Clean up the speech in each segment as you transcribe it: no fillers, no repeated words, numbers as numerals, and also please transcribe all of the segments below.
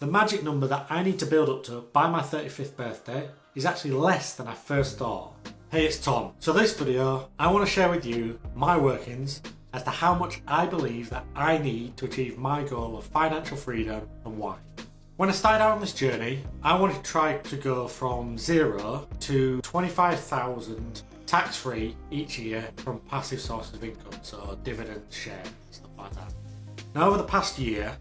The magic number that I need to build up to by my 35th birthday is actually less than I first thought. Hey, it's Tom. So this video, I want to share with you my workings as to how much I believe that I need to achieve my goal of financial freedom and why. When I started out on this journey, I wanted to try to go from zero to 25,000 tax-free each year from passive sources of income, so dividends, shares, stuff like that. Now over the past year,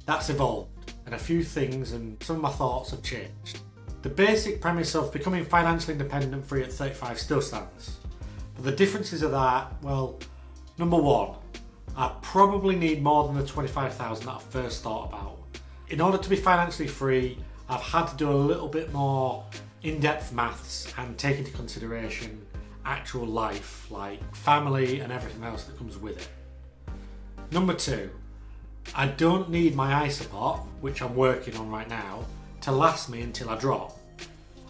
that's evolved and a few things and some of my thoughts have changed. The basic premise of becoming financially independent free at 35 still stands, but the differences of that, well, number one, I probably need more than the 25,000 that I first thought about. In order to be financially free, I've had to do a little bit more in-depth maths and take into consideration actual life, like family and everything else that comes with it. Number two, I don't need my eye support, which I'm working on right now, to last me until I drop.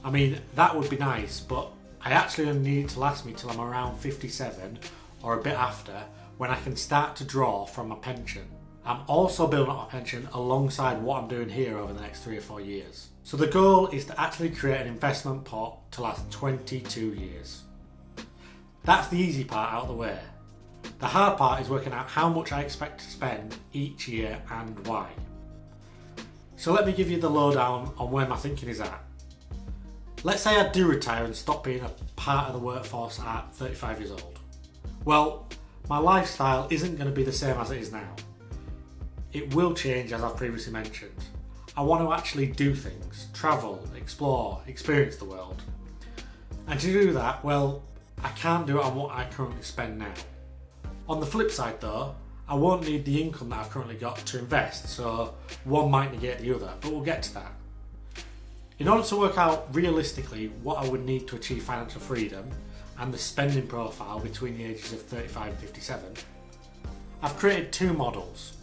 I mean, that would be nice, but I actually only need it to last me till I'm around 57 or a bit after, when I can start to draw from my pension. I'm also building up my pension alongside what I'm doing here over the next 3 or 4 years. So the goal is to actually create an investment pot to last 22 years. That's the easy part out of the way. The hard part is working out how much I expect to spend each year and why. So let me give you the lowdown on where my thinking is at. Let's say I do retire and stop being a part of the workforce at 35 years old. Well, my lifestyle isn't going to be the same as it is now. It will change, as I've previously mentioned. I want to actually do things, travel, explore, experience the world. And to do that, well, I can't do it on what I currently spend now. On the flip side though, I won't need the income that I've currently got to invest, so one might negate the other, but we'll get to that. In order to work out realistically what I would need to achieve financial freedom and the spending profile between the ages of 35 and 57, I've created two models.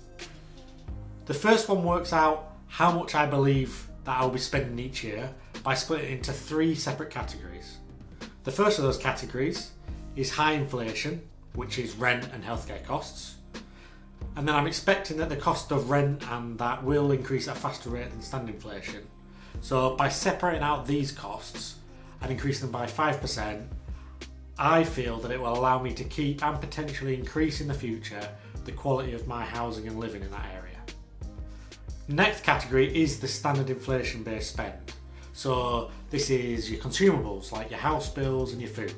The first one works out how much I believe that I'll be spending each year by splitting it into 3 separate categories. The first of those categories is high inflation, which is rent and healthcare costs. And then I'm expecting that the cost of rent and that will increase at a faster rate than standard inflation. So by separating out these costs and increasing them by 5%, I feel that it will allow me to keep and potentially increase in the future the quality of my housing and living in that area. Next category is the standard inflation based spend. So this is your consumables like your house bills and your food.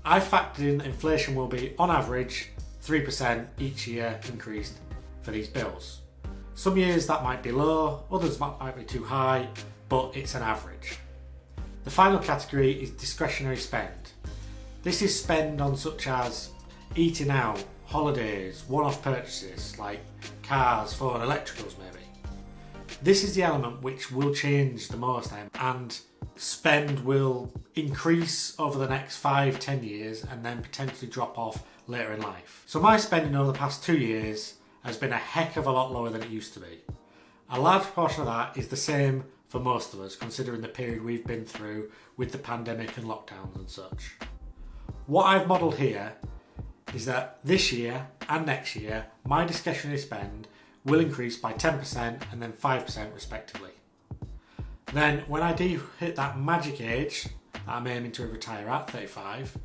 I factored in that inflation will be on average 3% each year increased for these bills. Some years that might be low, others might be too high, but it's an average. The final category is discretionary spend. This is spend on such as eating out, holidays, one-off purchases like cars, phone, electricals maybe. This is the element which will change the most and spend will increase over the next 5-10 years and then potentially drop off later in life. So my spending over the past 2 years has been a heck of a lot lower than it used to be. A large portion of that is the same for most of us, considering the period we've been through with the pandemic and lockdowns and such. What I've modelled here is that this year and next year, my discretionary spend will increase by 10% and then 5% respectively. Then when I do hit that magic age that I'm aiming to retire at, 35,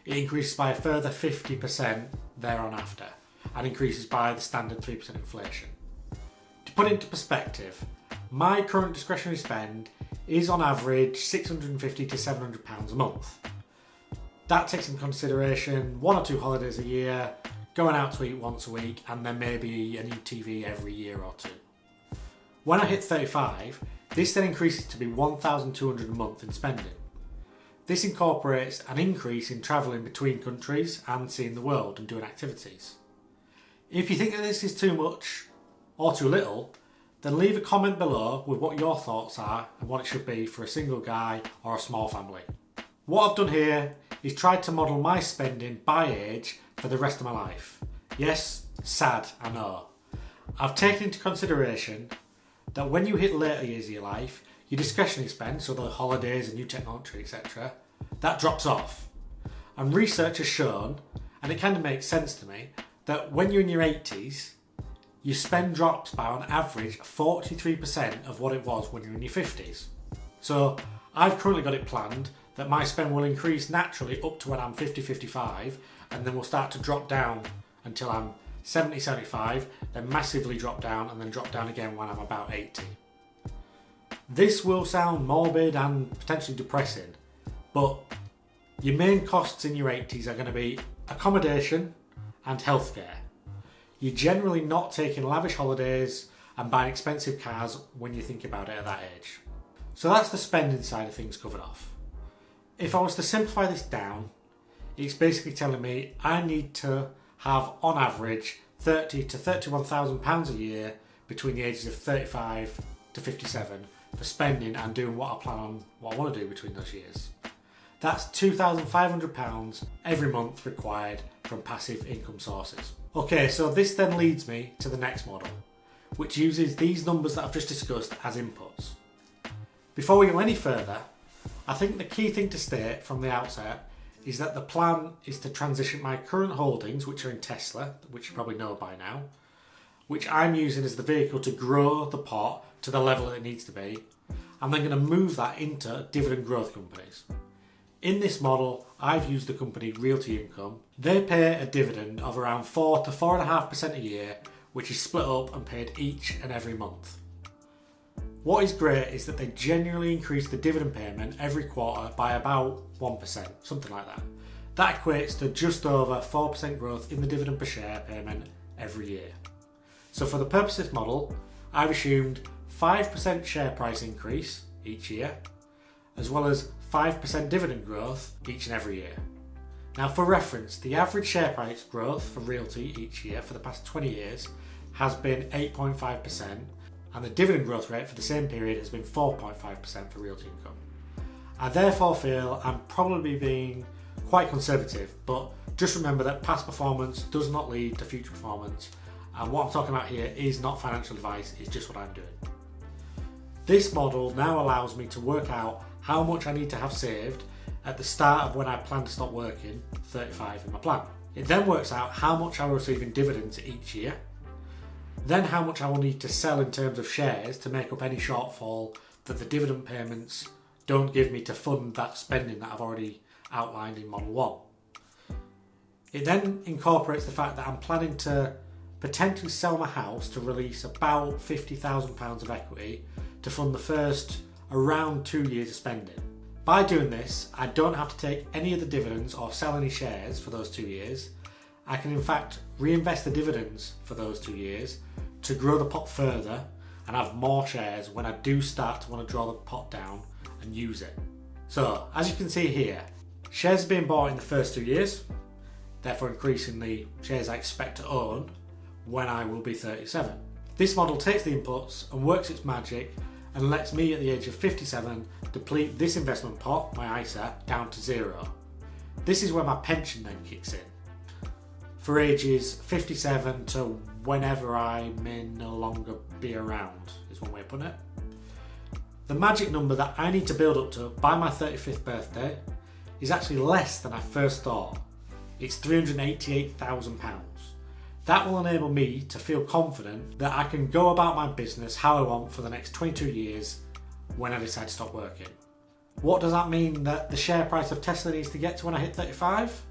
it increases by a further 50% thereon after and increases by the standard 3% inflation. To put it into perspective, my current discretionary spend is on average £650 to £700 a month. That takes into consideration 1 or 2 holidays a year, going out to eat once a week, and then maybe a new TV every year or 2. When I hit 35, this then increases to be £1,200 a month in spending. This incorporates an increase in travelling between countries and seeing the world and doing activities. If you think that this is too much or too little, then leave a comment below with what your thoughts are and what it should be for a single guy or a small family. What I've done here is tried to model my spending by age for the rest of my life. Yes, sad, I know. I've taken into consideration that when you hit later years of your life, your discretionary spend, so the holidays and new technology, etc., that drops off. And research has shown, and it kind of makes sense to me, that when you're in your 80s, your spend drops by on average 43% of what it was when you're in your 50s. So I've currently got it planned that my spend will increase naturally up to when I'm 50, 55, and then will start to drop down until I'm 70, 75, then massively drop down, and then drop down again when I'm about 80. This will sound morbid and potentially depressing, but your main costs in your 80s are going to be accommodation and healthcare. You're generally not taking lavish holidays and buying expensive cars when you think about it at that age. So that's the spending side of things covered off. If I was to simplify this down, it's basically telling me I need to have on average £30,000 to £31,000 a year between the ages of 35 to 57 for spending and doing what I want to do between those years. That's £2,500 every month required from passive income sources. Okay, so this then leads me to the next model, which uses these numbers that I've just discussed as inputs. Before we go any further, I think the key thing to state from the outset is that the plan is to transition my current holdings, which are in Tesla, which you probably know by now, which I'm using as the vehicle to grow the pot to the level that it needs to be. I'm then going to move that into dividend growth companies. In this model, I've used the company Realty Income. They pay a dividend of around 4 to 4.5% a year, which is split up and paid each and every month. What is great is that they generally increase the dividend payment every quarter by about 1%, something like that. That equates to just over 4% growth in the dividend per share payment every year. So for the purpose of this model, I've assumed 5% share price increase each year, as well as 5% dividend growth each and every year. Now for reference, the average share price growth for Realty each year for the past 20 years has been 8.5%, and the dividend growth rate for the same period has been 4.5% for Realty Income. I therefore feel I'm probably being quite conservative, but just remember that past performance does not lead to future performance, and what I'm talking about here is not financial advice, it's just what I'm doing. This model now allows me to work out how much I need to have saved at the start of when I plan to stop working, 35 in my plan. It then works out how much I will receive in dividends each year, then how much I will need to sell in terms of shares to make up any shortfall that the dividend payments don't give me to fund that spending that I've already outlined in Model 1. It then incorporates the fact that I'm planning to potentially sell my house to release about £50,000 of equity to fund the first around 2 years of spending. By doing this, I don't have to take any of the dividends or sell any shares for those 2 years. I can in fact reinvest the dividends for those 2 years to grow the pot further and have more shares when I do start to want to draw the pot down and use it. So as you can see here, shares are being bought in the first 2 years, therefore increasing the shares I expect to own when I will be 37. This model takes the inputs and works its magic and lets me at the age of 57 deplete this investment pot, my ISA, down to zero. This is where my pension then kicks in, for ages 57 to whenever I may no longer be around, is one way of putting it. The magic number that I need to build up to by my 35th birthday is actually less than I first thought. It's £388,000. That will enable me to feel confident that I can go about my business how I want for the next 22 years when I decide to stop working. What does that mean that the share price of Tesla needs to get to when I hit 35?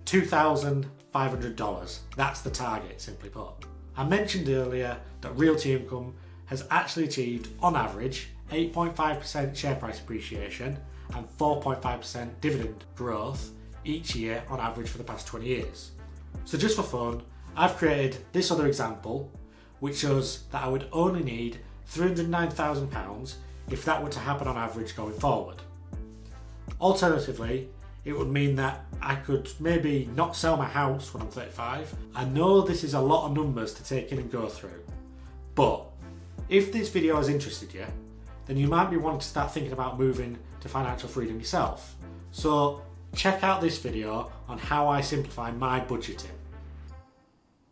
$2,500. That's the target, simply put. I mentioned earlier that Realty Income has actually achieved, on average, 8.5% share price appreciation and 4.5% dividend growth each year on average for the past 20 years. So just for fun, I've created this other example which shows that I would only need £309,000 if that were to happen on average going forward. Alternatively, it would mean that I could maybe not sell my house when I'm 35. I know this is a lot of numbers to take in and go through, but if this video has interested you, then you might be wanting to start thinking about moving to financial freedom yourself. So check out this video on how I simplify my budgeting.